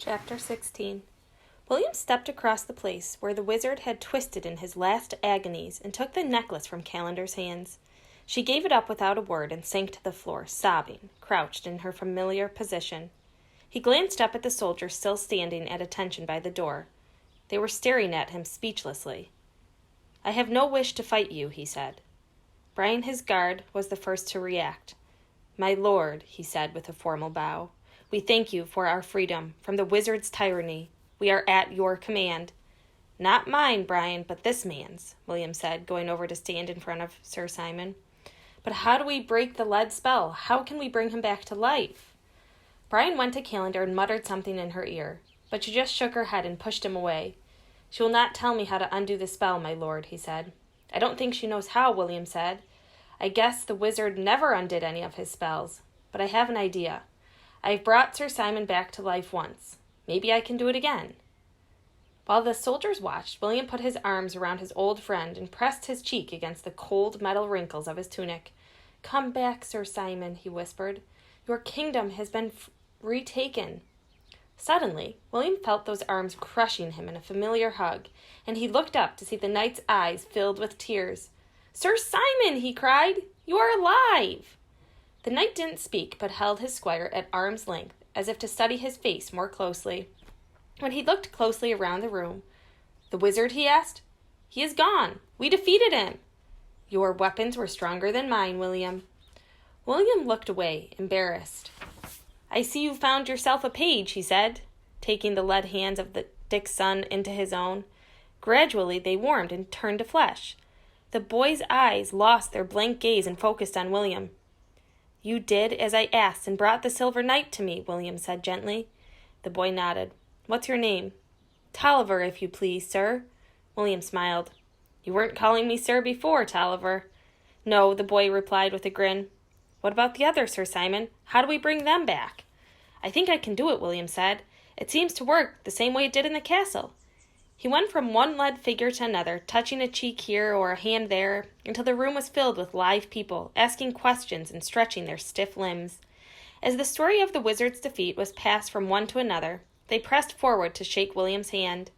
Chapter 16. William stepped across the place where the wizard had twisted in his last agonies and took the necklace from Calendar's hands. She gave it up without a word and sank to the floor, sobbing, crouched in her familiar position. He glanced up at the soldiers still standing at attention by the door. They were staring at him speechlessly. "I have no wish to fight you," he said. Brian, his guard, was the first to react. "My lord," he said with a formal bow, "we thank you for our freedom from the wizard's tyranny. We are at your command." "Not mine, Brian, but this man's," William said, going over to stand in front of Sir Simon. "But how do we break the lead spell? How can we bring him back to life?" Brian went to Calendar and muttered something in her ear, but she just shook her head and pushed him away. "She will not tell me how to undo the spell, my lord," he said. "I don't think she knows how," William said. "I guess the wizard never undid any of his spells, but I have an idea. I've brought Sir Simon back to life once. Maybe I can do it again." While the soldiers watched, William put his arms around his old friend and pressed his cheek against the cold metal wrinkles of his tunic. "Come back, Sir Simon," he whispered. "Your kingdom has been retaken." Suddenly, William felt those arms crushing him in a familiar hug, and he looked up to see the knight's eyes filled with tears. "Sir Simon!" he cried. "You are alive!" The knight didn't speak, but held his squire at arm's length, as if to study his face more closely. When he looked closely around the room, "The wizard?" he asked. "He is gone. We defeated him." "Your weapons were stronger than mine, William." William looked away, embarrassed. "I see you found yourself a page," he said, taking the lead hands of Dick's son into his own. Gradually they warmed and turned to flesh. The boy's eyes lost their blank gaze and focused on William. "You did as I asked and brought the Silver Knight to me," William said gently. The boy nodded. "What's your name?" "Tolliver, if you please, sir." William smiled. "You weren't calling me sir before, Tolliver." "No," the boy replied with a grin. "What about the others, Sir Simon? How do we bring them back?" "I think I can do it," William said. "It seems to work the same way it did in the castle." He went from one lead figure to another, touching a cheek here or a hand there, until the room was filled with live people, asking questions and stretching their stiff limbs. As the story of the wizard's defeat was passed from one to another, they pressed forward to shake William's hand.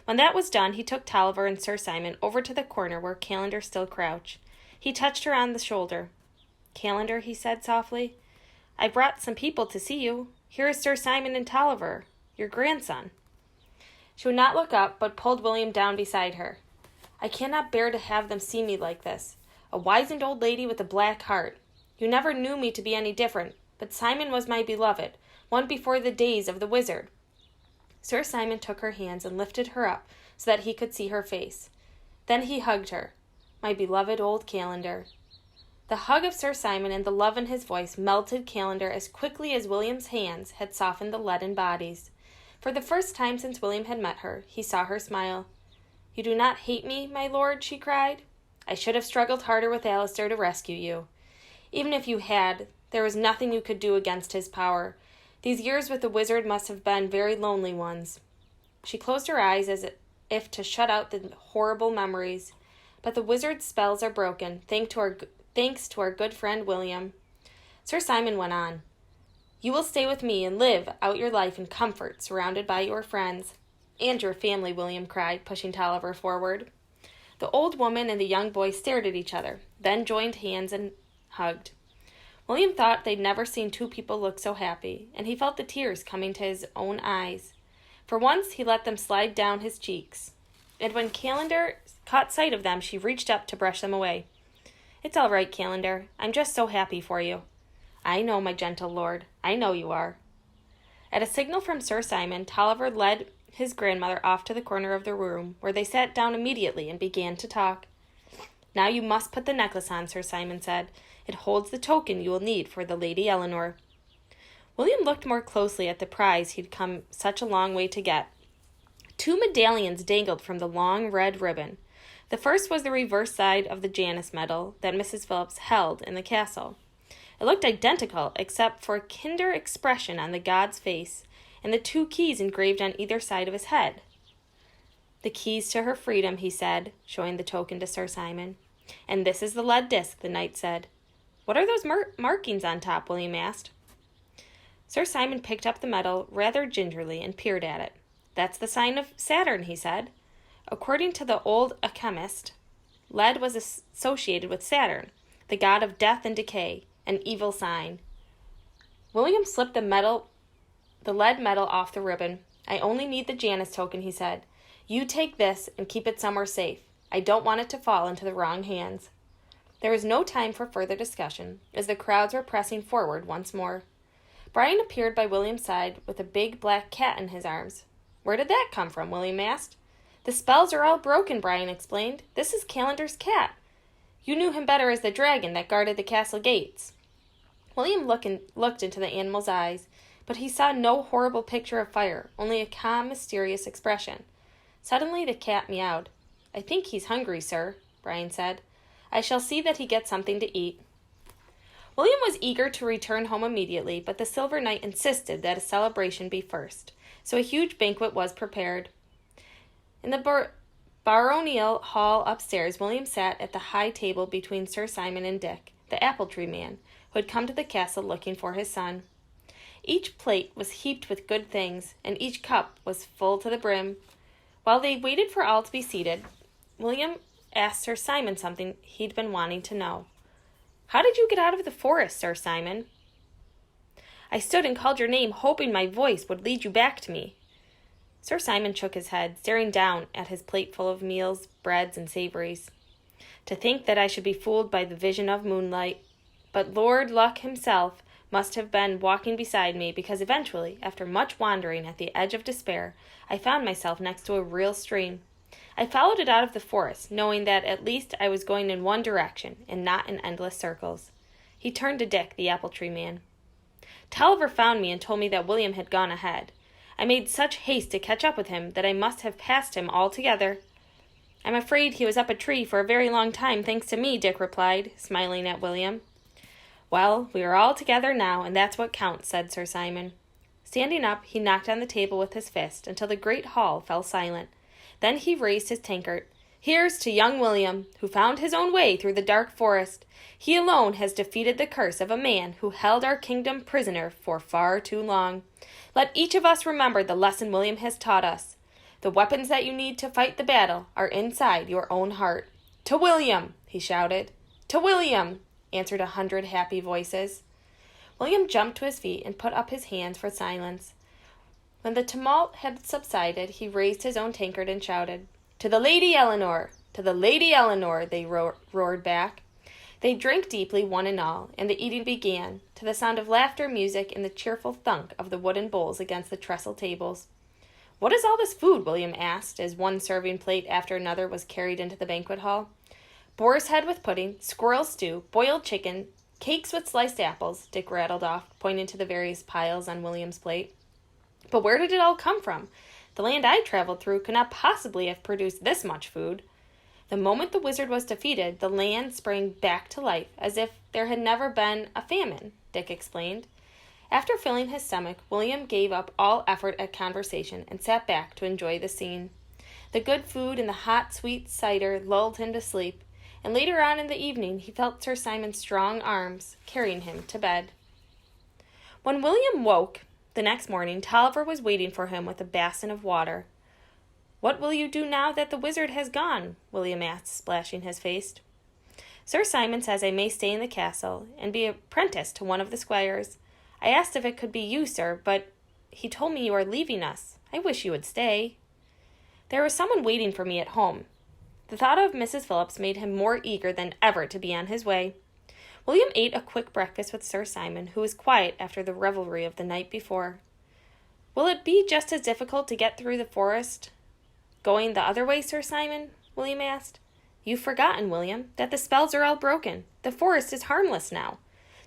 When that was done, he took Tolliver and Sir Simon over to the corner where Calendar still crouched. He touched her on the shoulder. "Calendar," he said softly, "I brought some people to see you. Here is Sir Simon and Tolliver, your grandson." She would not look up, but pulled William down beside her. "I cannot bear to have them see me like this. A wizened old lady with a black heart. You never knew me to be any different, but Simon was my beloved, one before the days of the wizard." Sir Simon took her hands and lifted her up so that he could see her face. Then he hugged her. "My beloved old Calendar." The hug of Sir Simon and the love in his voice melted Calendar as quickly as William's hands had softened the leaden bodies. For the first time since William had met her, he saw her smile. "You do not hate me, my lord?" she cried. "I should have struggled harder with Alistair to rescue you. Even if you had, there was nothing you could do against his power. These years with the wizard must have been very lonely ones." She closed her eyes as if to shut out the horrible memories. "But the wizard's spells are broken, thanks to our good friend William." Sir Simon went on. "You will stay with me and live out your life in comfort, surrounded by your friends." "And your family," William cried, pushing Tolliver forward. The old woman and the young boy stared at each other, then joined hands and hugged. William thought they'd never seen two people look so happy, and he felt the tears coming to his own eyes. For once he let them slide down his cheeks, and when Calendar caught sight of them, she reached up to brush them away. "It's all right, Calendar. I'm just so happy for you." "I know, my gentle lord. I know you are." At a signal from Sir Simon, Tolliver led his grandmother off to the corner of the room, where they sat down immediately and began to talk. "Now you must put the necklace on," Sir Simon said. "It holds the token you will need for the Lady Eleanor." William looked more closely at the prize he'd come such a long way to get. Two medallions dangled from the long red ribbon. The first was the reverse side of the Janus medal that Mrs. Phillips held in the castle. It looked identical, except for a kinder expression on the god's face, and the two keys engraved on either side of his head. "The keys to her freedom," he said, showing the token to Sir Simon. "And this is the lead disc," the knight said. "What are those markings on top?" William asked. Sir Simon picked up the medal rather gingerly and peered at it. "That's the sign of Saturn," he said. According to the old alchemist, lead was associated with Saturn, the god of death and decay, an evil sign. William slipped the lead medal off the ribbon. "I only need the Janus token," he said. "You take this and keep it somewhere safe. I don't want it to fall into the wrong hands." There was no time for further discussion, as the crowds were pressing forward once more. Brian appeared by William's side with a big black cat in his arms. "Where did that come from?" William asked. "The spells are all broken," Brian explained. "This is Calendar's cat. You knew him better as the dragon that guarded the castle gates." William looked into the animal's eyes, but he saw no horrible picture of fire, only a calm, mysterious expression. Suddenly the cat meowed. "I think he's hungry, sir," Brian said. "I shall see that he gets something to eat." William was eager to return home immediately, but the Silver Knight insisted that a celebration be first, so a huge banquet was prepared. In the baronial hall upstairs, William sat at the high table between Sir Simon and Dick, the apple-tree man, who had come to the castle looking for his son. Each plate was heaped with good things, and each cup was full to the brim. While they waited for all to be seated, William asked Sir Simon something he'd been wanting to know. "How did you get out of the forest, Sir Simon?" "I stood and called your name, hoping my voice would lead you back to me." Sir Simon shook his head, staring down at his plate full of meals, breads, and savories. "To think that I should be fooled by the vision of moonlight. But Lord Luck himself must have been walking beside me, because eventually, after much wandering at the edge of despair, I found myself next to a real stream. I followed it out of the forest, knowing that at least I was going in one direction, and not in endless circles." He turned to Dick, the apple-tree man. "Tulliver found me and told me that William had gone ahead. I made such haste to catch up with him that I must have passed him altogether." "I'm afraid he was up a tree for a very long time, thanks to me," Dick replied, smiling at William. "Well, we are all together now, and that's what counts," said Sir Simon. Standing up, he knocked on the table with his fist until the great hall fell silent. Then he raised his tankard. "Here's to young William, who found his own way through the dark forest. He alone has defeated the curse of a man who held our kingdom prisoner for far too long. Let each of us remember the lesson William has taught us. The weapons that you need to fight the battle are inside your own heart. To William!" he shouted. "To William!" answered 100 happy voices. William jumped to his feet and put up his hands for silence. When the tumult had subsided, he raised his own tankard and shouted, "To the Lady Eleanor! To the Lady Eleanor!" they roared back. They drank deeply, one and all, and the eating began, to the sound of laughter, music, and the cheerful thunk of the wooden bowls against the trestle tables. "What is all this food?" William asked, as one serving plate after another was carried into the banquet hall. "Boar's head with pudding, squirrel stew, boiled chicken, cakes with sliced apples," Dick rattled off, pointing to the various piles on William's plate. "But where did it all come from? The land I traveled through could not possibly have produced this much food." The moment the wizard was defeated, the land sprang back to life, as if there had never been a famine, Dick explained. After filling his stomach, William gave up all effort at conversation and sat back to enjoy the scene. The good food and the hot, sweet cider lulled him to sleep, and later on in the evening he felt Sir Simon's strong arms carrying him to bed. When William woke the next morning, Tulliver was waiting for him with a basin of water. "What will you do now that the wizard has gone?" William asked, splashing his face. "Sir Simon says I may stay in the castle and be apprenticed to one of the squires. I asked if it could be you, sir, but he told me you are leaving us. I wish you would stay." There was someone waiting for me at home. The thought of Mrs. Phillips made him more eager than ever to be on his way. William ate a quick breakfast with Sir Simon, who was quiet after the revelry of the night before. "Will it be just as difficult to get through the forest going the other way, Sir Simon?" William asked. "You've forgotten, William, that the spells are all broken. The forest is harmless now.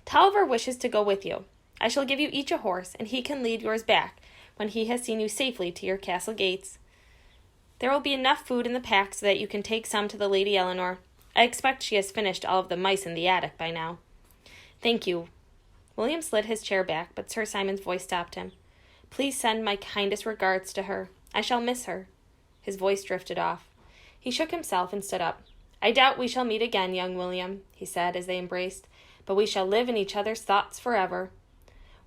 Tulliver wishes to go with you. I shall give you each a horse, and he can lead yours back when he has seen you safely to your castle gates. There will be enough food in the pack so that you can take some to the Lady Eleanor. I expect she has finished all of the mice in the attic by now." "Thank you." William slid his chair back, but Sir Simon's voice stopped him. "Please send my kindest regards to her. I shall miss her." His voice drifted off. He shook himself and stood up. "I doubt we shall meet again, young William," he said as they embraced, "but we shall live in each other's thoughts forever."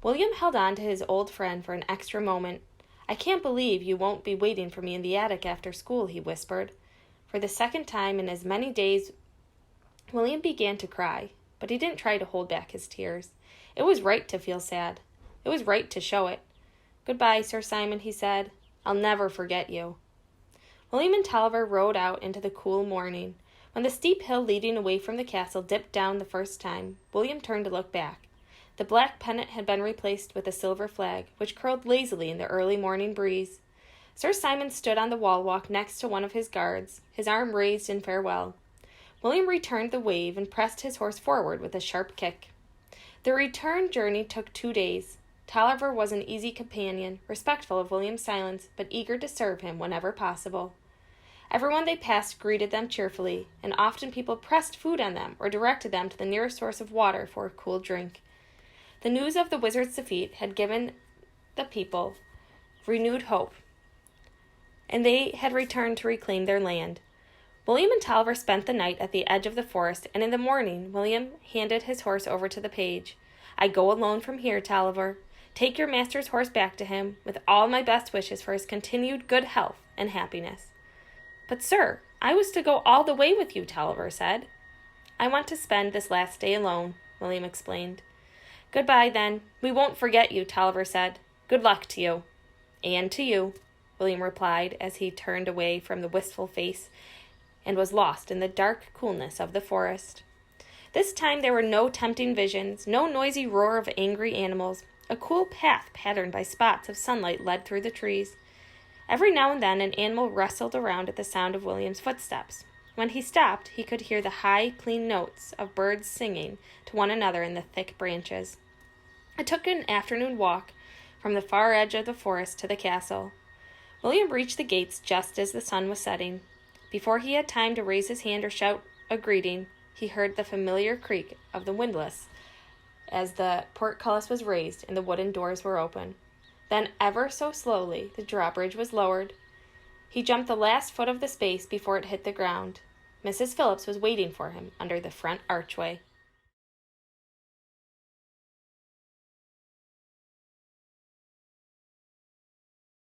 William held on to his old friend for an extra moment. "I can't believe you won't be waiting for me in the attic after school," he whispered. For the second time in as many days, William began to cry, but he didn't try to hold back his tears. It was right to feel sad. It was right to show it. "Goodbye, Sir Simon," he said. "I'll never forget you." William and Tulliver rode out into the cool morning. When the steep hill leading away from the castle dipped down the first time, William turned to look back. The black pennant had been replaced with a silver flag, which curled lazily in the early morning breeze. Sir Simon stood on the wall walk next to one of his guards, his arm raised in farewell. William returned the wave and pressed his horse forward with a sharp kick. The return journey took 2 days. Tulliver was an easy companion, respectful of William's silence, but eager to serve him whenever possible. Everyone they passed greeted them cheerfully, and often people pressed food on them or directed them to the nearest source of water for a cool drink. The news of the wizard's defeat had given the people renewed hope, and they had returned to reclaim their land. William and Tulliver spent the night at the edge of the forest, and in the morning William handed his horse over to the page. "I go alone from here, Tulliver. Take your master's horse back to him, with all my best wishes for his continued good health and happiness." "But, sir, I was to go all the way with you," Tulliver said. "I want to spend this last day alone," William explained. "Goodbye, then. We won't forget you," Tulliver said. "Good luck to you." "And to you," William replied as he turned away from the wistful face and was lost in the dark coolness of the forest. This time there were no tempting visions, no noisy roar of angry animals. A cool path patterned by spots of sunlight led through the trees. Every now and then an animal rustled around at the sound of William's footsteps. When he stopped, he could hear the high, clean notes of birds singing to one another in the thick branches. It took an afternoon walk from the far edge of the forest to the castle. William reached the gates just as the sun was setting. Before he had time to raise his hand or shout a greeting, he heard the familiar creak of the windlass as the portcullis was raised and the wooden doors were open. Then, ever so slowly, the drawbridge was lowered. He jumped the last foot of the space before it hit the ground. Mrs. Phillips was waiting for him under the front archway.